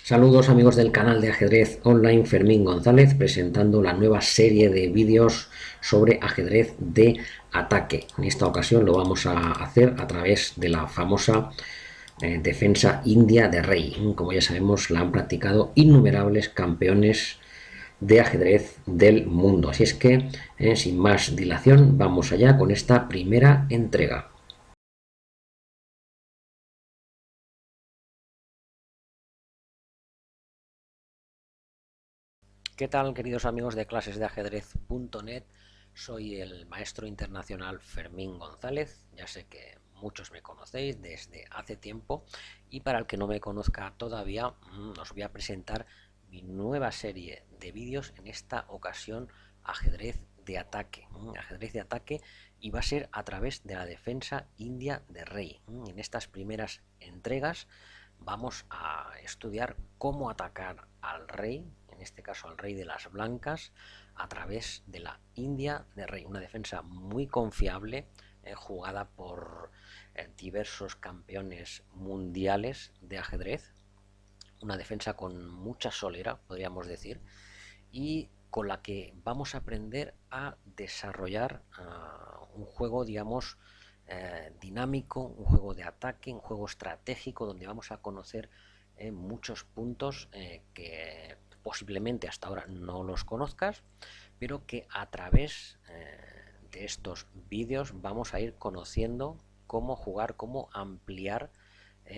Saludos amigos del canal de ajedrez online Fermín González presentando la nueva serie de vídeos sobre ajedrez de ataque. En esta ocasión lo vamos a hacer a través de la famosa defensa india de rey. Como ya sabemos, la han practicado innumerables campeones de ajedrez del mundo. Así es que, sin más dilación, vamos allá con esta primera entrega. ¿Qué tal, queridos amigos de clasesdeajedrez.net? Soy el maestro internacional Fermín González. Ya sé que muchos me conocéis desde hace tiempo y para el que no me conozca todavía, os voy a presentar mi nueva serie de vídeos, en esta ocasión ajedrez de ataque. Ajedrez de ataque, y va a ser a través de la defensa india de rey. En estas primeras entregas vamos a estudiar cómo atacar al rey, en este caso al rey de las blancas, a través de la India de rey. Una defensa muy confiable, jugada por diversos campeones mundiales de ajedrez. Una defensa con mucha solera, podríamos decir, y con la que vamos a aprender a desarrollar un juego, digamos, dinámico, un juego de ataque, un juego estratégico, donde vamos a conocer muchos puntos que posiblemente hasta ahora no los conozcas, pero que a través de estos vídeos vamos a ir conociendo cómo jugar, cómo ampliar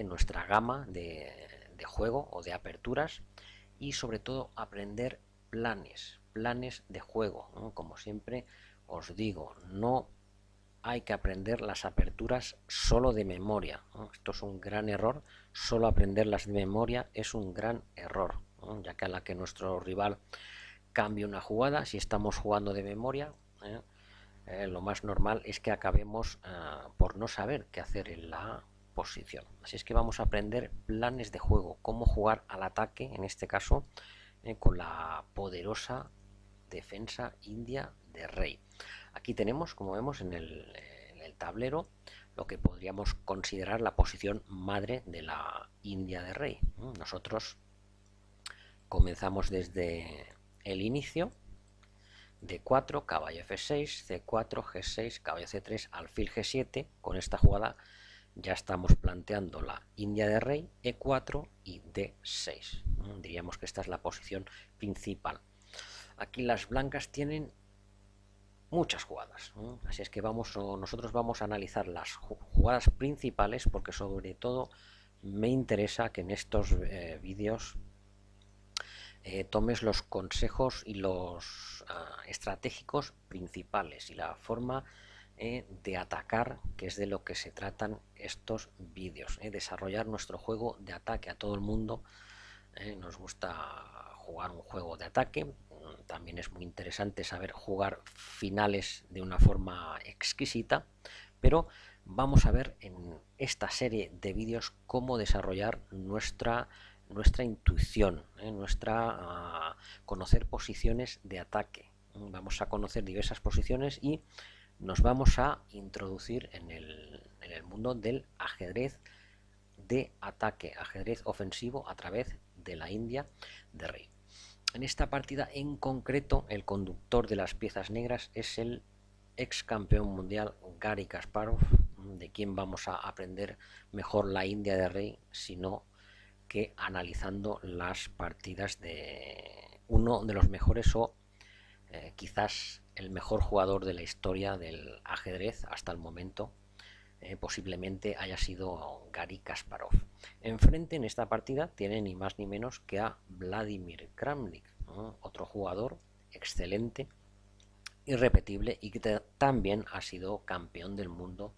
nuestra gama de juego o de aperturas, y sobre todo aprender planes de juego, ¿no? Como siempre os digo, no hay que aprender las aperturas solo de memoria, ¿no? Esto es un gran error. Solo aprenderlas de memoria es un gran error, ¿no? Ya que a la que nuestro rival cambie una jugada, si estamos jugando de memoria, lo más normal es que acabemos por no saber qué hacer en la posición. Así es que vamos a aprender planes de juego, cómo jugar al ataque, en este caso con la poderosa defensa india de rey. Aquí tenemos, como vemos en el tablero, lo que podríamos considerar la posición madre de la India de rey. Nosotros comenzamos desde el inicio: D4, caballo F6, C4, G6, caballo C3, alfil G7. Con esta jugada ya estamos planteando la India de rey, E4 y D6. Diríamos que esta es la posición principal. Aquí las blancas tienen muchas jugadas, así es que nosotros vamos a analizar las jugadas principales, porque sobre todo me interesa que en estos vídeos tomes los consejos y los estratégicos principales y la forma de atacar, que es de lo que se tratan estos vídeos. Desarrollar nuestro juego de ataque. A todo el mundo nos gusta jugar un juego de ataque. También es muy interesante saber jugar finales de una forma exquisita, pero vamos a ver en esta serie de vídeos cómo desarrollar nuestra intuición, conocer posiciones de ataque. Vamos a conocer diversas posiciones y nos vamos a introducir en el mundo del ajedrez de ataque, ajedrez ofensivo a través de la India de rey. En esta partida en concreto, el conductor de las piezas negras es el ex campeón mundial Garry Kasparov, de quien vamos a aprender mejor la India de rey, sino que analizando las partidas de uno de los mejores o quizás el mejor jugador de la historia del ajedrez hasta el momento. Posiblemente haya sido Garry Kasparov. Enfrente en esta partida tiene ni más ni menos que a Vladimir Kramnik, ¿no? Otro jugador excelente, irrepetible, y que también ha sido campeón del mundo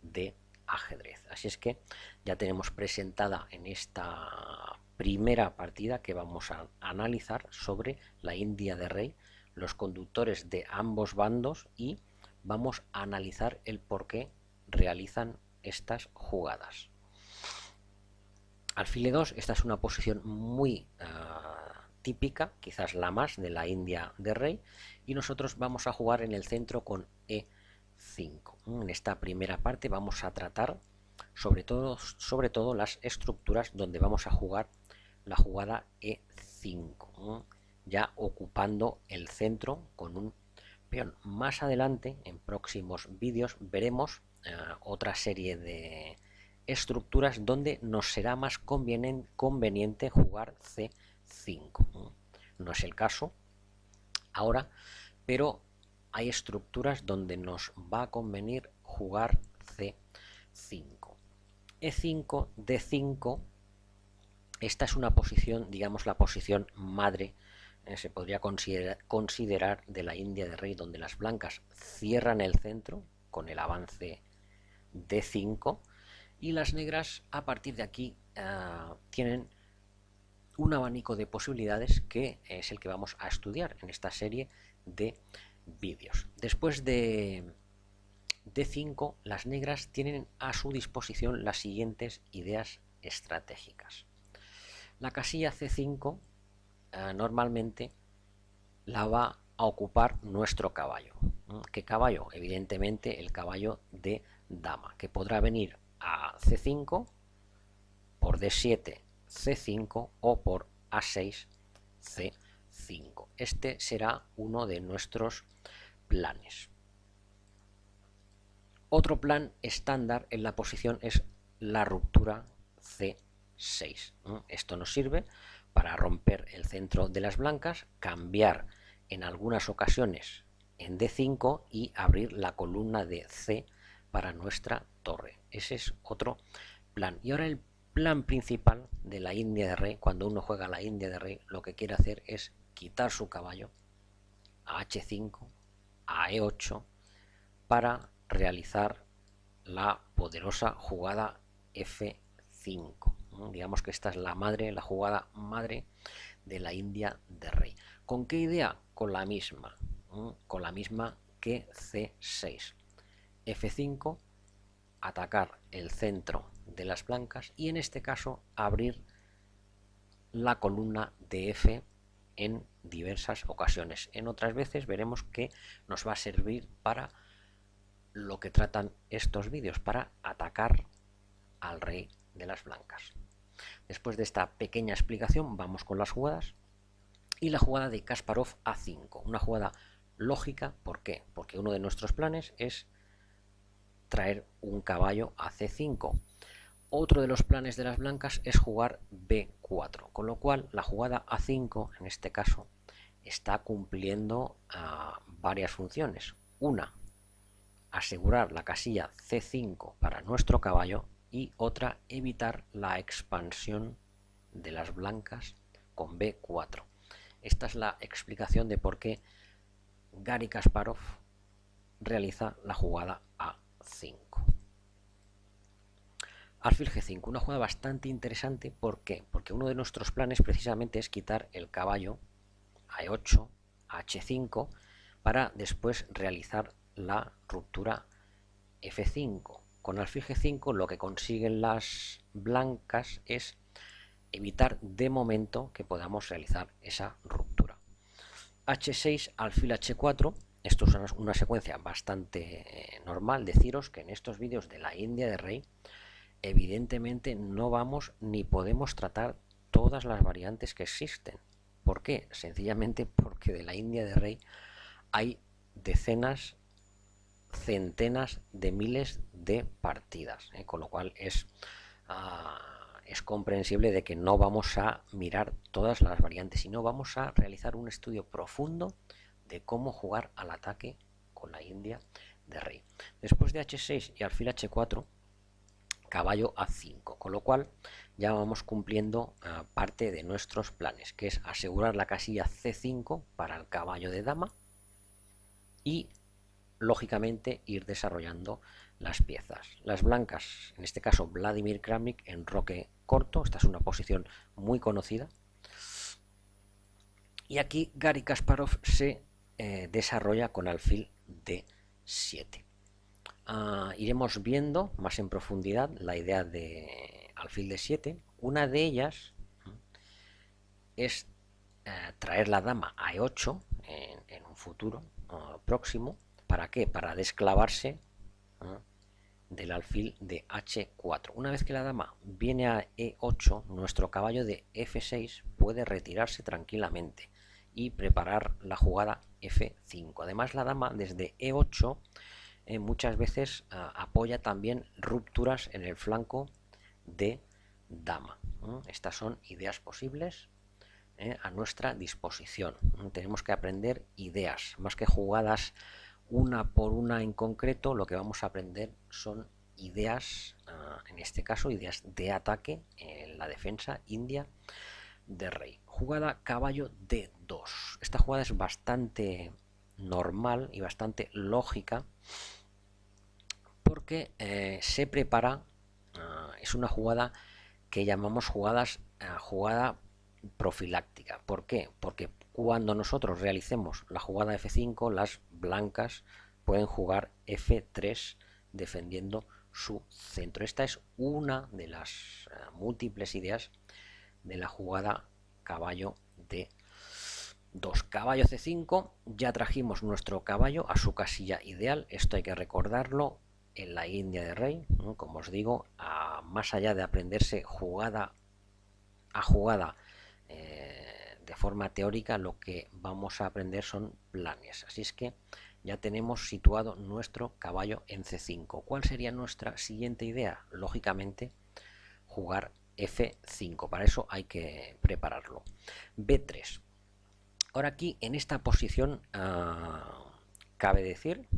de ajedrez. Así es que ya tenemos presentada en esta primera partida que vamos a analizar sobre la India de rey, los conductores de ambos bandos, y vamos a analizar el por qué realizan estas jugadas. Alfil E2, esta es una posición muy típica, quizás la más de la India de rey, y nosotros vamos a jugar en el centro con E5. En esta primera parte vamos a tratar sobre todo las estructuras donde vamos a jugar la jugada E5, ya ocupando el centro con un peón. Más adelante, en próximos vídeos, veremos otra serie de estructuras donde nos será más conveniente jugar C5. No es el caso ahora, pero hay estructuras donde nos va a convenir jugar C5. E5, D5, esta es una posición, digamos la posición madre, se podría considerar de la India de rey, donde las blancas cierran el centro con el avance D5 y las negras a partir de aquí tienen un abanico de posibilidades que es el que vamos a estudiar en esta serie de vídeos. Después de D5, las negras tienen a su disposición las siguientes ideas estratégicas. La casilla C5 normalmente la va a ocupar nuestro caballo. ¿Qué caballo? Evidentemente el caballo de dama, que podrá venir a C5 por D7, C5 o por A6, C5. Este será uno de nuestros planes. Otro plan estándar en la posición es la ruptura C6. Esto nos sirve para romper el centro de las blancas, cambiar en algunas ocasiones en D5 y abrir la columna de C para nuestra torre. Ese es otro plan. Y ahora el plan principal de la India de rey, cuando uno juega la India de rey, lo que quiere hacer es quitar su caballo a H5, a E8, para realizar la poderosa jugada F5. Digamos que esta es la jugada madre de la India de rey. ¿Con qué idea? Con la misma que C6. F5, atacar el centro de las blancas y en este caso abrir la columna de F en diversas ocasiones. En otras veces veremos que nos va a servir para lo que tratan estos vídeos, para atacar al rey de las blancas. Después de esta pequeña explicación vamos con las jugadas y la jugada de Kasparov A5, una jugada lógica. ¿Por qué? Porque uno de nuestros planes es traer un caballo a C5. Otro de los planes de las blancas es jugar B4, con lo cual la jugada A5 en este caso está cumpliendo varias funciones. Una, asegurar la casilla C5 para nuestro caballo, y otra, evitar la expansión de las blancas con B4. Esta es la explicación de por qué Garry Kasparov realiza la jugada A5. Alfil G5, una jugada bastante interesante. ¿Por qué? Porque uno de nuestros planes precisamente es quitar el caballo a E8, a H5, para después realizar la ruptura F5. Con alfil G5 lo que consiguen las blancas es evitar de momento que podamos realizar esa ruptura. H6, alfil H4. Esto es una secuencia bastante normal. Deciros que en estos vídeos de la India de rey evidentemente no vamos ni podemos tratar todas las variantes que existen. ¿Por qué? Sencillamente porque de la India de rey hay decenas, centenas de miles de partidas, con lo cual es comprensible de que no vamos a mirar todas las variantes, sino vamos a realizar un estudio profundo de cómo jugar al ataque con la India de rey. Después de H6 y alfil H4, caballo A5, con lo cual ya vamos cumpliendo parte de nuestros planes, que es asegurar la casilla C5 para el caballo de dama y lógicamente ir desarrollando las piezas. Las blancas, en este caso Vladimir Kramnik en roque corto, esta es una posición muy conocida, y aquí Garry Kasparov se desarrolla con alfil D7. Iremos viendo más en profundidad la idea de alfil D7. Una de ellas es traer la dama a E8 en un futuro próximo. ¿Para qué? Para desclavarse del alfil de H4. Una vez que la dama viene a E8, nuestro caballo de F6 puede retirarse tranquilamente y preparar la jugada F5. Además, la dama desde E8 muchas veces apoya también rupturas en el flanco de dama. Estas son ideas posibles a nuestra disposición. Tenemos que aprender ideas, más que jugadas una por una en concreto. Lo que vamos a aprender son ideas, en este caso ideas de ataque en la defensa india de rey. Jugada caballo D2. Esta jugada es bastante normal y bastante lógica porque se prepara, es una jugada que llamamos jugada profiláctica. ¿Por qué? Porque cuando nosotros realicemos la jugada F5, las blancas pueden jugar F3 defendiendo su centro. Esta es una de las múltiples ideas de la jugada caballo D2. Caballo C5, ya trajimos nuestro caballo a su casilla ideal. Esto hay que recordarlo en la India de rey, ¿no? Como os digo, más allá de aprenderse jugada a jugada de forma teórica, lo que vamos a aprender son planes. Así es que ya tenemos situado nuestro caballo en C5. ¿Cuál sería nuestra siguiente idea? Lógicamente, jugar F5. Para eso hay que prepararlo. B3. Ahora aquí, en esta posición, cabe decir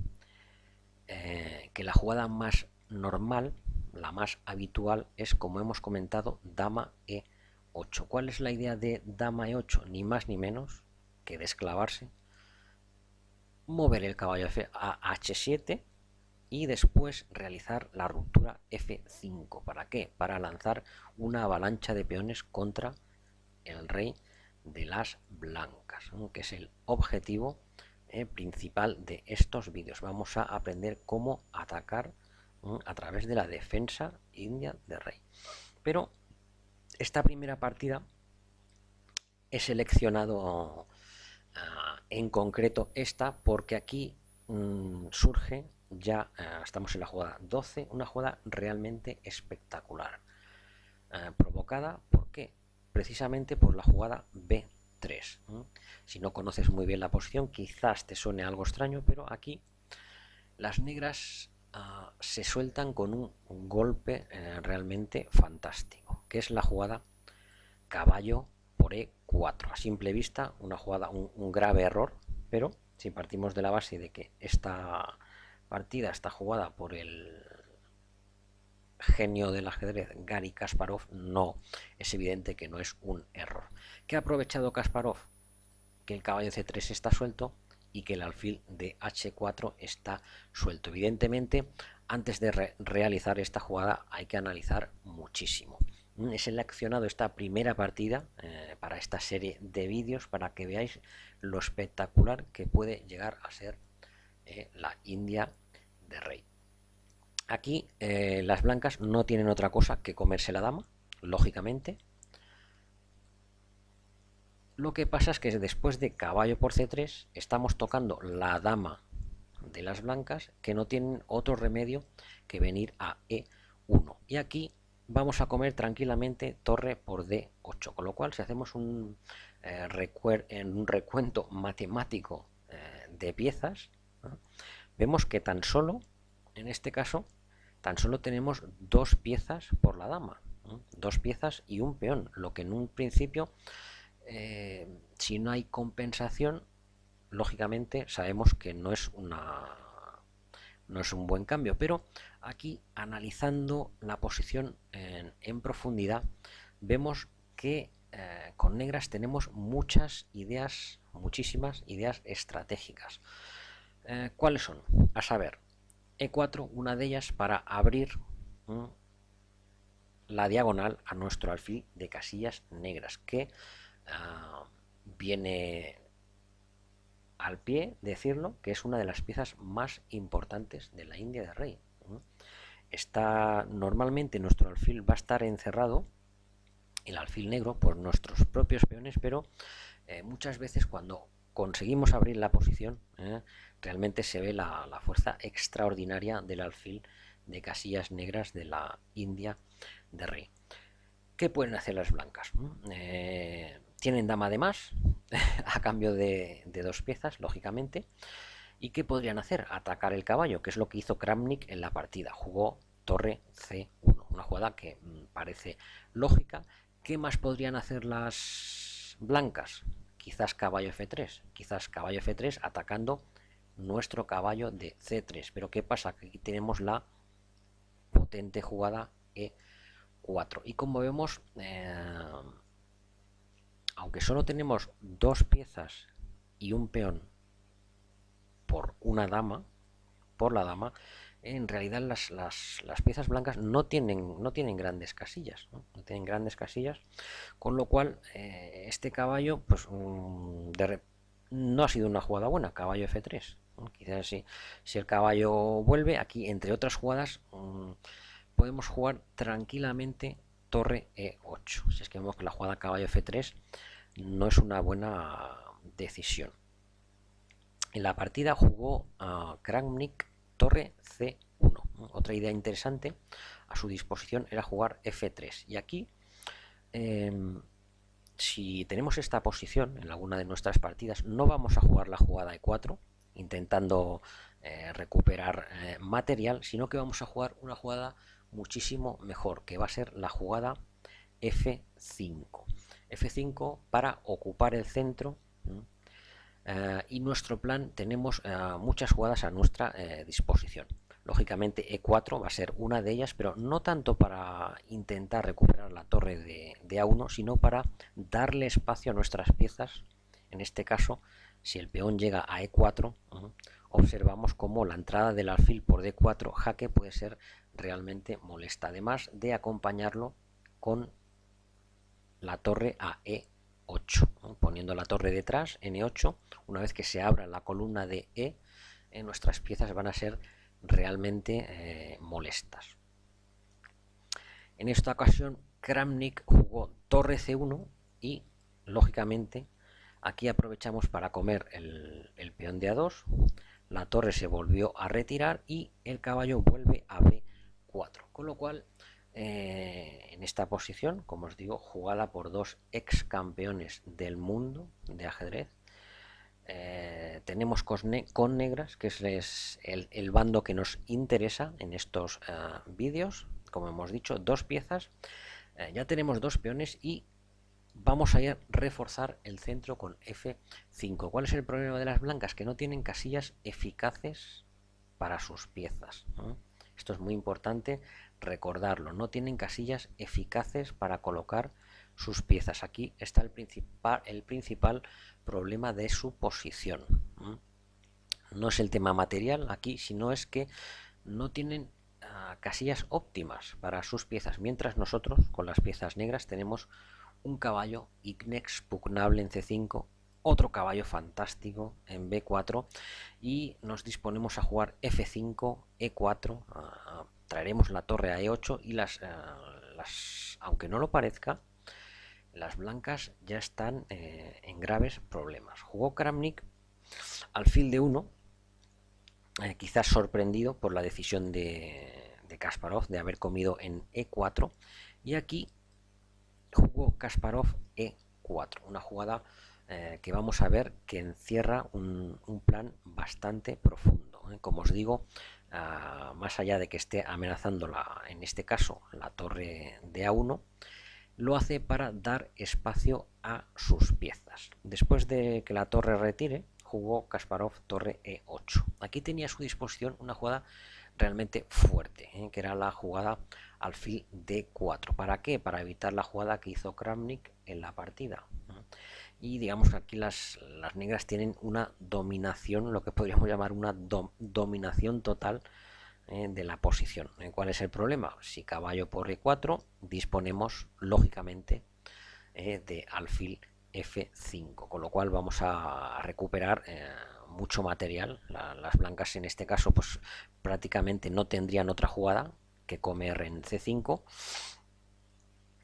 que la jugada más normal, la más habitual, es, como hemos comentado, dama E8. ¿Cuál es la idea de dama E8? Ni más ni menos que desclavarse, mover el caballo a H7 y después realizar la ruptura F5. ¿Para qué? Para lanzar una avalancha de peones contra el rey de las blancas, ¿no? Que es el objetivo principal de estos vídeos. Vamos a aprender cómo atacar a través de la defensa india de rey. Pero esta primera partida he seleccionado en concreto esta porque aquí surge ya, estamos en la jugada 12, una jugada realmente espectacular, provocada ¿por qué? Precisamente por la jugada B3. Si no conoces muy bien la posición, quizás te suene algo extraño, pero aquí las negras se sueltan con un golpe realmente fantástico, que es la jugada caballo por E4. A simple vista, una jugada, un grave error, pero si partimos de la base de que esta partida está jugada por el genio del ajedrez Garry Kasparov, no es evidente que no es un error. ¿Qué ha aprovechado Kasparov? Que el caballo C3 está suelto y que el alfil de H4 está suelto. Evidentemente, antes de realizar esta jugada hay que analizar muchísimo. He seleccionado esta primera partida para esta serie de vídeos para que veáis lo espectacular que puede llegar a ser la India de rey. Aquí las blancas no tienen otra cosa que comerse la dama, lógicamente. Lo que pasa es que después de caballo por C3 estamos tocando la dama de las blancas, que no tienen otro remedio que venir a E1. Y aquí vamos a comer tranquilamente torre por D8, con lo cual si hacemos un recuento matemático de piezas, ¿no? Vemos que tan solo, en este caso, tan solo tenemos dos piezas por la dama, ¿no? Dos piezas y un peón, lo que en un principio, si no hay compensación, lógicamente sabemos que no es un buen cambio, pero aquí, analizando la posición en profundidad, vemos que con negras tenemos muchas ideas, muchísimas ideas estratégicas. ¿Cuáles son? A saber, E4, una de ellas para abrir la diagonal a nuestro alfil de casillas negras, que viene al pie decirlo que es una de las piezas más importantes de la India de rey. Normalmente nuestro alfil va a estar encerrado, el alfil negro, por nuestros propios peones, pero muchas veces cuando conseguimos abrir la posición, realmente se ve la fuerza extraordinaria del alfil de casillas negras de la India de rey. ¿Qué pueden hacer las blancas? Tienen dama de más a cambio de 2 piezas, lógicamente. ¿Y qué podrían hacer? Atacar el caballo, que es lo que hizo Kramnik en la partida. Jugó torre C1, una jugada que parece lógica. ¿Qué más podrían hacer las blancas? Quizás caballo F3, quizás caballo F3 atacando nuestro caballo de C3. Pero ¿qué pasa? Que aquí tenemos la potente jugada E4. Y como vemos, aunque solo tenemos 2 piezas y un peón por una dama, por la dama, en realidad las piezas blancas no tienen grandes casillas, no tienen grandes casillas, con lo cual este caballo pues no ha sido una jugada buena, caballo F3. Quizás si el caballo vuelve, aquí entre otras jugadas podemos jugar tranquilamente torre E8. Si es que vemos que la jugada caballo F3 no es una buena decisión. En la partida jugó Kramnik torre C1. Otra idea interesante a su disposición era jugar F3. Y aquí, si tenemos esta posición en alguna de nuestras partidas, no vamos a jugar la jugada E4 intentando recuperar material, sino que vamos a jugar una jugada muchísimo mejor, que va a ser la jugada F5. F5 para ocupar el centro. Y nuestro plan tenemos muchas jugadas a nuestra disposición. Lógicamente E4 va a ser una de ellas, pero no tanto para intentar recuperar la torre de A1, sino para darle espacio a nuestras piezas. En este caso, si el peón llega a E4, observamos como la entrada del alfil por D4 jaque puede ser realmente molesta, además de acompañarlo con la torre a E8, poniendo la torre detrás en E8. Una vez que se abra la columna de nuestras piezas van a ser realmente molestas. En esta ocasión Kramnik jugó torre C1 y lógicamente aquí aprovechamos para comer el peón de A2, la torre se volvió a retirar y el caballo vuelve a B4, con lo cual en esta posición, como os digo, jugada por 2 ex campeones del mundo de ajedrez, tenemos con negras, que es el bando que nos interesa en estos vídeos. Como hemos dicho, 2 piezas, ya tenemos 2 peones y vamos a reforzar el centro con F5. ¿Cuál es el problema de las blancas? Que no tienen casillas eficaces para sus piezas, ¿no? Esto es muy importante recordarlo, no tienen casillas eficaces para colocar sus piezas. Aquí está el principal problema de su posición. No es el tema material aquí, sino es que no tienen casillas óptimas para sus piezas, mientras nosotros con las piezas negras tenemos un caballo inexpugnable en C5, otro caballo fantástico en B4 y nos disponemos a jugar F5, E4, traeremos la torre a E8 y aunque no lo parezca, las blancas ya están en graves problemas. Jugó Kramnik alfil de 1, quizás sorprendido por la decisión de Kasparov de haber comido en E4, y aquí jugó Kasparov E4, una jugada que vamos a ver que encierra un plan bastante profundo. Como os digo, más allá de que esté amenazando en este caso la torre de A1, lo hace para dar espacio a sus piezas. Después de que la torre retire, jugó Kasparov torre E8. Aquí tenía a su disposición una jugada realmente fuerte, que era la jugada alfil D4. ¿Para qué? Para evitar la jugada que hizo Kramnik en la partida. Y digamos que aquí las negras tienen una dominación, lo que podríamos llamar una dominación total de la posición. ¿Cuál es el problema? Si caballo por E4, disponemos lógicamente de alfil F5, con lo cual vamos a recuperar mucho material. Las blancas en este caso pues prácticamente no tendrían otra jugada que comer en C5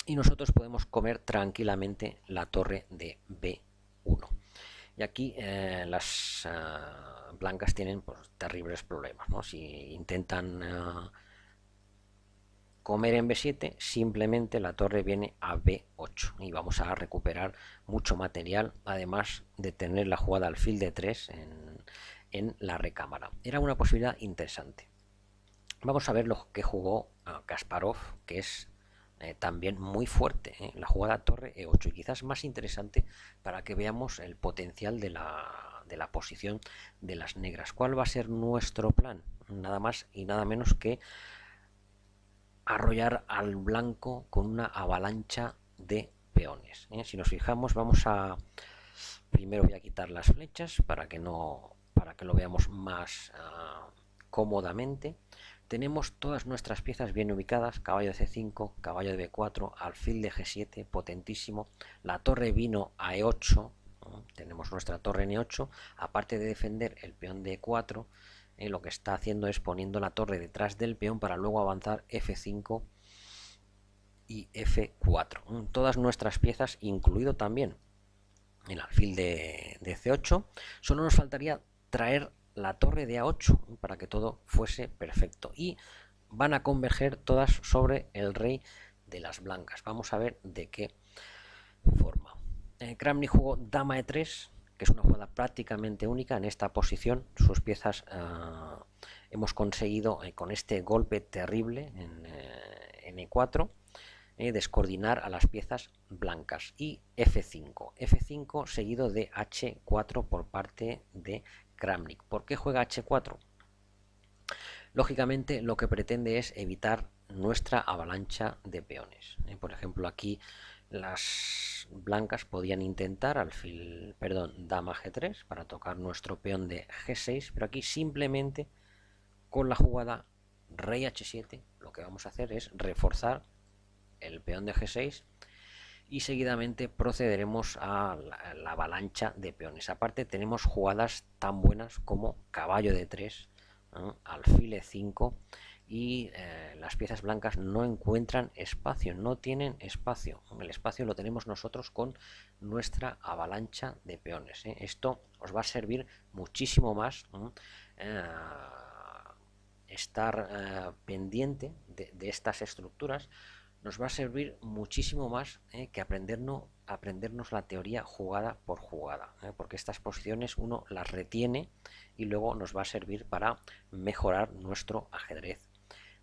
y nosotros podemos comer tranquilamente la torre de B1. Y aquí blancas tienen pues terribles problemas, ¿no? Si intentan comer en B7, simplemente la torre viene a B8 y vamos a recuperar mucho material, además de tener la jugada alfil de 3 en la recámara. Era una posibilidad interesante. Vamos a ver lo que jugó Kasparov, que es también muy fuerte, la jugada torre E8, y quizás más interesante para que veamos el potencial de la posición de las negras. ¿Cuál va a ser nuestro plan? Nada más y nada menos que arrollar al blanco con una avalancha de peones. Si nos fijamos, primero voy a quitar las flechas para que lo veamos más cómodamente. Tenemos todas nuestras piezas bien ubicadas: caballo de C5, caballo de B4, alfil de G7, potentísimo. La torre vino a E8, tenemos nuestra torre en E8, aparte de defender el peón de E4, lo que está haciendo es poniendo la torre detrás del peón para luego avanzar F5 y F4. Todas nuestras piezas, incluido también el alfil de C8, solo nos faltaría traer la torre de A8 para que todo fuese perfecto, y van a converger todas sobre el rey de las blancas. Vamos a ver de qué forma. Kramnik jugó dama E3, que es una jugada prácticamente única en esta posición. Sus piezas hemos conseguido con este golpe terrible en E4 descoordinar a las piezas blancas, y F5 seguido de H4 por parte de Kramnik. ¿Por qué juega H4? Lógicamente lo que pretende es evitar nuestra avalancha de peones. Por ejemplo, aquí las blancas podían intentar dama G3 para tocar nuestro peón de G6, pero aquí simplemente con la jugada rey H7 lo que vamos a hacer es reforzar el peón de G6 y seguidamente procederemos a la avalancha de peones. Aparte tenemos jugadas tan buenas como caballo de 3, alfil E5, y las piezas blancas no encuentran espacio, no tienen espacio. El espacio lo tenemos nosotros con nuestra avalancha de peones. Esto os va a servir muchísimo más estar pendiente de estas estructuras. Nos va a servir muchísimo más que aprendernos la teoría jugada por jugada, porque estas posiciones uno las retiene y luego nos va a servir para mejorar nuestro ajedrez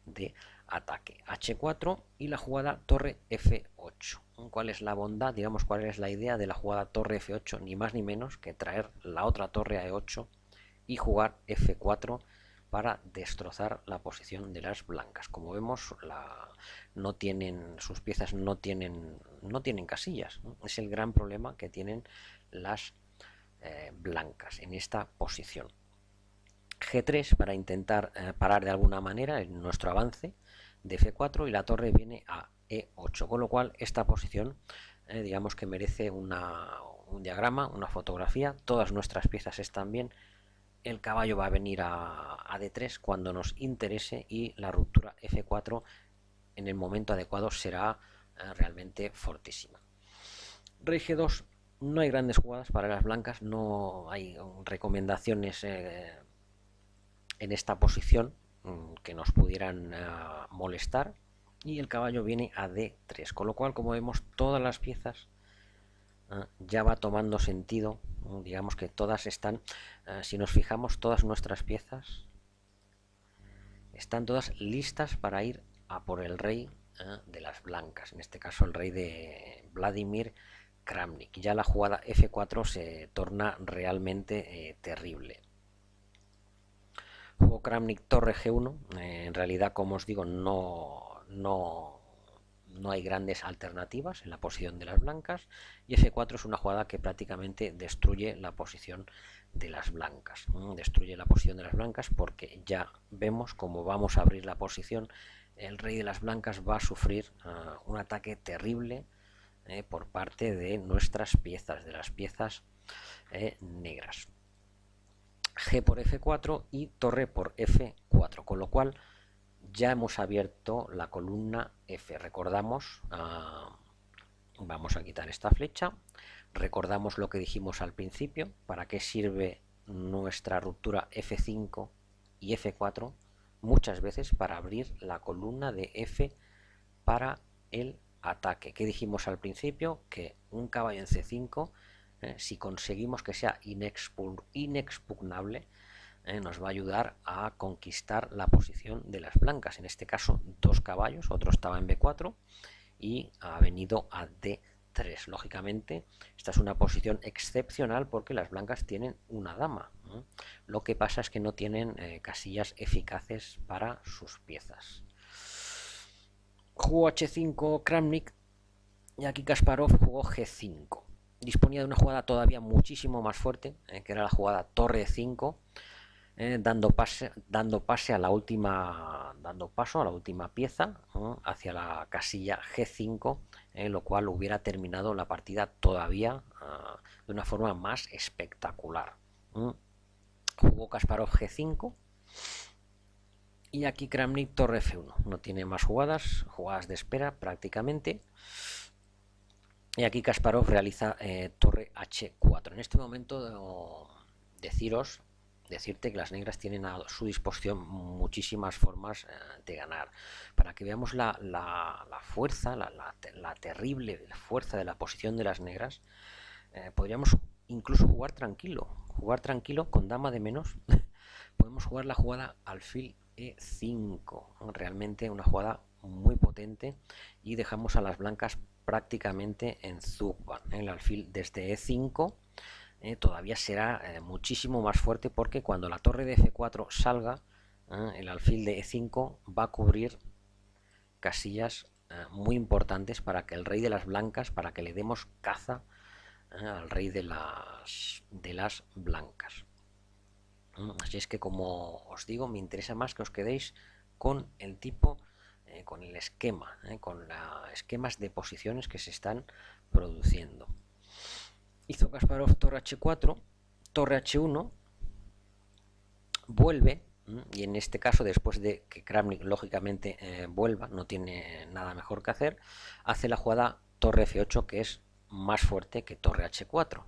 de ataque. H4 y la jugada torre F8. ¿Cuál es la bondad? Digamos, ¿cuál es la idea de la jugada torre F8? Ni más ni menos que traer la otra torre a E8 y jugar F4 para destrozar la posición de las blancas. Como vemos, sus piezas no tienen casillas, ¿no? Es el gran problema que tienen las blancas en esta posición. G3 para intentar parar de alguna manera en nuestro avance de F4, y la torre viene a E8, con lo cual esta posición digamos que merece un diagrama, una fotografía. Todas nuestras piezas están bien. El caballo va a venir a D3 cuando nos interese, y la ruptura F4 en el momento adecuado será realmente fortísima. Rey G2, no hay grandes jugadas para las blancas, no hay recomendaciones en esta posición que nos pudieran molestar, y el caballo viene a D3, con lo cual, como vemos, todas las piezas ya va tomando sentido. Digamos que todas están, si nos fijamos, todas nuestras piezas están todas listas para ir a por el rey de las blancas, en este caso el rey de Vladimir Kramnik. Ya la jugada F4 se torna realmente terrible. Jugó Kramnik torre G1, en realidad, como os digo, no hay grandes alternativas en la posición de las blancas, y F4 es una jugada que prácticamente destruye la posición de las blancas. Destruye la posición de las blancas porque ya vemos cómo vamos a abrir la posición. El rey de las blancas va a sufrir un ataque terrible por parte de nuestras piezas, de las piezas negras. G por F4 y torre por F4, con lo cual ya hemos abierto la columna F. Recordamos, vamos a quitar esta flecha, recordamos lo que dijimos al principio, para qué sirve nuestra ruptura F5 y F4, muchas veces para abrir la columna de F para el ataque. ¿Qué dijimos al principio? Que un caballo en C5, si conseguimos que sea inexpugnable, nos va a ayudar a conquistar la posición de las blancas. En este caso, dos caballos, otro estaba en B4 y ha venido a D3. Lógicamente, esta es una posición excepcional porque las blancas tienen una dama. Lo que pasa es que no tienen casillas eficaces para sus piezas. Jugó H5 Kramnik y aquí Kasparov jugó G5. Disponía de una jugada todavía muchísimo más fuerte, que era la jugada torre 5, dando paso a la última pieza, hacia la casilla G5, lo cual hubiera terminado la partida todavía de una forma más espectacular. Jugó Kasparov G5 y aquí Kramnik torre F1. No tiene más jugadas de espera prácticamente. Y aquí Kasparov realiza torre H4. En este momento decirte que las negras tienen a su disposición muchísimas formas de ganar. Para que veamos la fuerza, la terrible fuerza de la posición de las negras, podríamos incluso jugar tranquilo con dama de menos. Podemos jugar la jugada alfil E5, realmente una jugada muy potente, y dejamos a las blancas prácticamente en Zugban. El alfil desde E5 todavía será muchísimo más fuerte, porque cuando la torre de F4 salga, el alfil de E5 va a cubrir casillas muy importantes para que el rey de las blancas, para que le demos caza al rey de las blancas. Así es que, como os digo, me interesa más que os quedéis con el tipo, con el esquema, con los esquemas de posiciones que se están produciendo. Hizo Kasparov torre H4, torre H1, vuelve, y en este caso, después de que Kramnik lógicamente vuelva, no tiene nada mejor que hacer, hace la jugada torre F8, que es más fuerte que torre H4.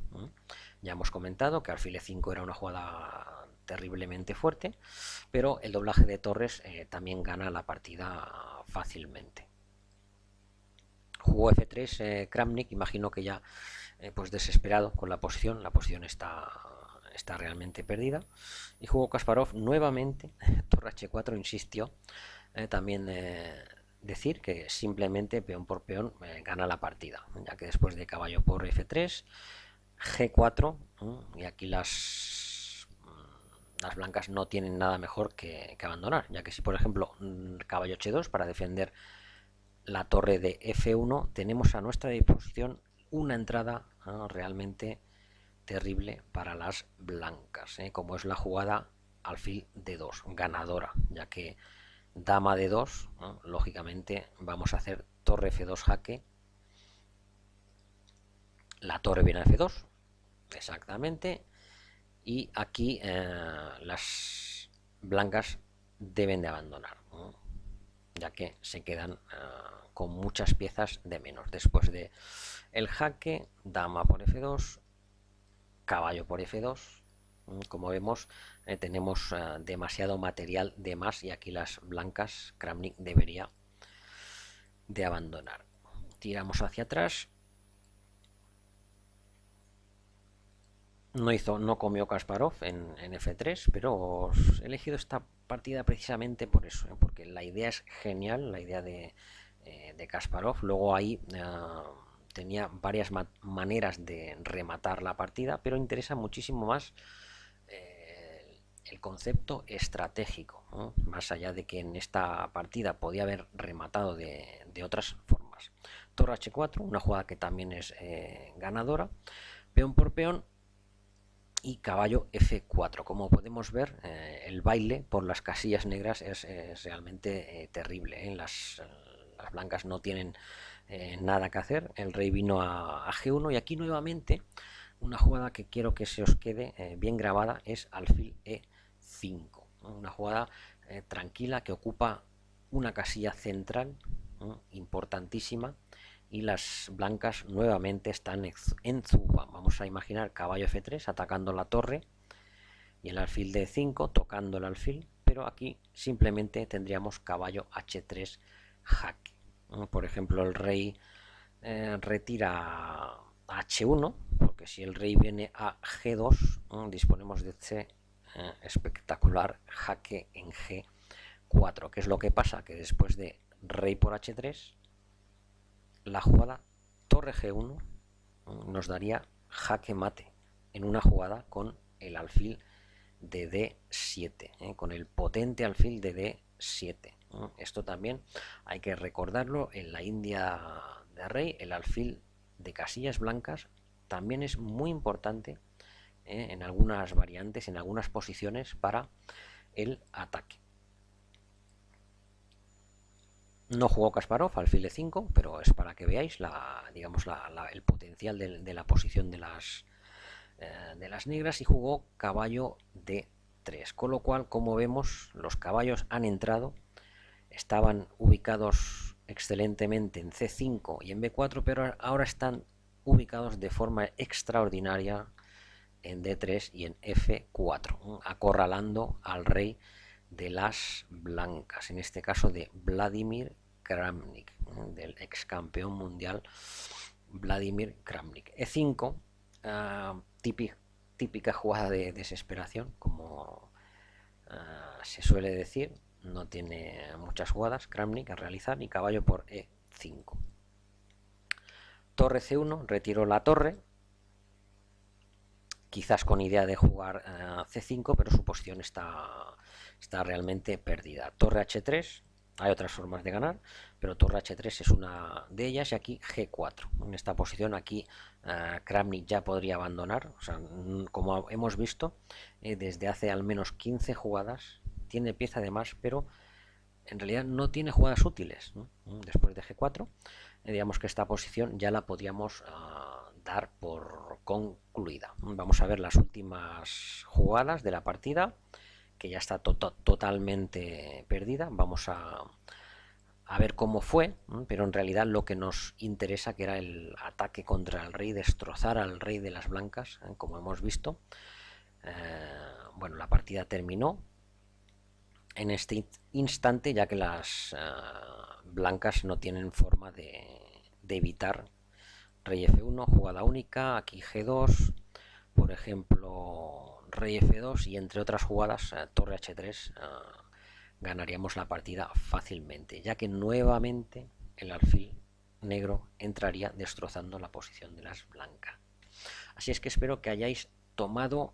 Ya hemos comentado que alfil E5 era una jugada terriblemente fuerte, pero el doblaje de torres también gana la partida fácilmente. Jugó F3 Kramnik, imagino que ya pues desesperado con la posición está realmente perdida, y jugó Kasparov nuevamente torre H4, insistió. También decir que simplemente peón por peón gana la partida, ya que después de caballo por F3, G4, y aquí las blancas no tienen nada mejor que abandonar, ya que si por ejemplo caballo H2 para defender la torre de F1, tenemos a nuestra disposición una entrada realmente terrible para las blancas, como es la jugada alfil D2, ganadora, ya que dama D2, lógicamente vamos a hacer torre F2 jaque, la torre viene a F2, exactamente, y aquí las blancas deben de abandonar, ya que se quedan con muchas piezas de menos. Después de el jaque, dama por F2, caballo por F2, como vemos tenemos demasiado material de más, y aquí las blancas, Kramnik debería de abandonar. Tiramos hacia atrás. No comió Kasparov en F3, pero os he elegido esta partida precisamente por eso, porque la idea es genial, la idea de Kasparov. Luego ahí tenía varias maneras de rematar la partida, pero interesa muchísimo más el concepto estratégico, ¿no? Más allá de que en esta partida podía haber rematado de otras formas. Torre H4, una jugada que también es ganadora, peón por peón, y caballo F4. Como podemos ver, el baile por las casillas negras es realmente terrible. Las blancas no tienen nada que hacer. El rey vino a G1, y aquí nuevamente una jugada que quiero que se os quede bien grabada es alfil E5, ¿no? Una jugada tranquila que ocupa una casilla central, ¿no?, importantísima, y las blancas nuevamente están en Zuba. Vamos a imaginar caballo F3 atacando la torre y el alfil de E5 tocando el alfil, pero aquí simplemente tendríamos caballo H3 jaque. Por ejemplo, el rey retira a H1, porque si el rey viene a G2, disponemos de este espectacular jaque en G4. ¿Qué es lo que pasa? Que después de rey por H3, la jugada torre G1 nos daría jaque mate en una jugada con el alfil de D7, con el potente alfil de D7. Esto también hay que recordarlo. En la India de rey, el alfil de casillas blancas también es muy importante en algunas variantes, en algunas posiciones para el ataque. No jugó Kasparov alfil E5, pero es para que veáis el potencial de la posición de las negras, y jugó caballo D3, con lo cual, como vemos, los caballos han entrado, estaban ubicados excelentemente en C5 y en B4, pero ahora están ubicados de forma extraordinaria en D3 y en F4, acorralando al rey de las blancas, en este caso de Vladimir Kramnik, del ex campeón mundial Vladimir Kramnik. E5, típica jugada de desesperación, como se suele decir. No tiene muchas jugadas Kramnik a realizar, y caballo por E5. Torre C1, retiro la torre, quizás con idea de jugar C5, pero su posición está realmente perdida. Torre H3, hay otras formas de ganar, pero torre H3 es una de ellas, y aquí G4. En esta posición aquí Kramnik ya podría abandonar, o sea, como hemos visto, desde hace al menos 15 jugadas tiene pieza de más, pero en realidad no tiene jugadas útiles, ¿no? Después de G4, digamos que esta posición ya la podríamos dar por concluida. Vamos a ver las últimas jugadas de la partida, que ya está totalmente perdida. Vamos a ver cómo fue, pero en realidad lo que nos interesa, que era el ataque contra el rey, destrozar al rey de las blancas, como hemos visto. Bueno, la partida terminó en este instante, ya que las blancas no tienen forma de evitar rey F1, jugada única, aquí G2, por ejemplo rey F2, y entre otras jugadas torre H3, ganaríamos la partida fácilmente, ya que nuevamente el alfil negro entraría destrozando la posición de las blancas. Así es que espero que hayáis tomado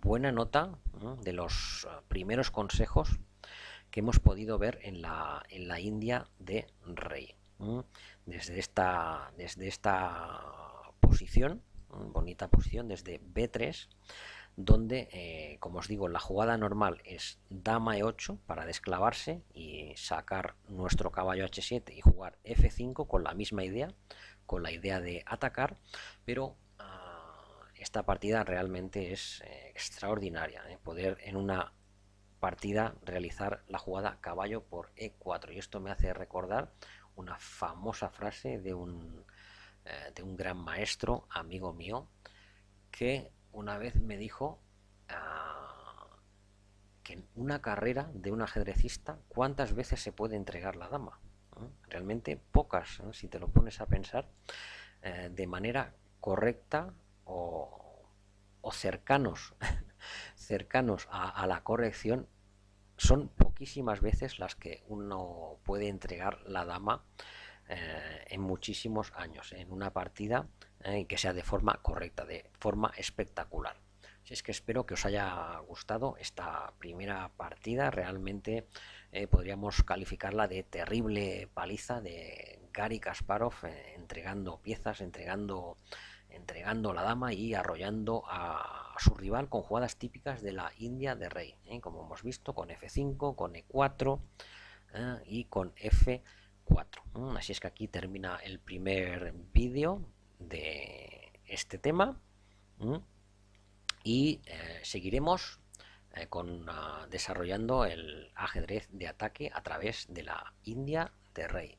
buena nota, ¿no?, de los primeros consejos que hemos podido ver en la India de rey. Desde esta posición, bonita posición, desde B3, donde, como os digo, la jugada normal es dama E8 para desclavarse y sacar nuestro caballo H7 y jugar F5 con la misma idea, con la idea de atacar, pero esta partida realmente es extraordinaria, poder en una partida realizar la jugada caballo por E4, y esto me hace recordar una famosa frase de un gran maestro, amigo mío, que una vez me dijo que en una carrera de un ajedrecista, ¿cuántas veces se puede entregar la dama? Realmente pocas, ¿no?, si te lo pones a pensar de manera correcta o cercanos a la corrección. Son poquísimas veces las que uno puede entregar la dama en muchísimos años en una partida, y que sea de forma correcta, de forma espectacular. Si es que espero que os haya gustado esta primera partida. Realmente podríamos calificarla de terrible paliza de Garry Kasparov, entregando piezas, entregando la dama y arrollando a su rival con jugadas típicas de la India de rey, como hemos visto, con F5, con E4 y con F4. Así es que aquí termina el primer vídeo de este tema, y seguiremos desarrollando el ajedrez de ataque a través de la India de rey.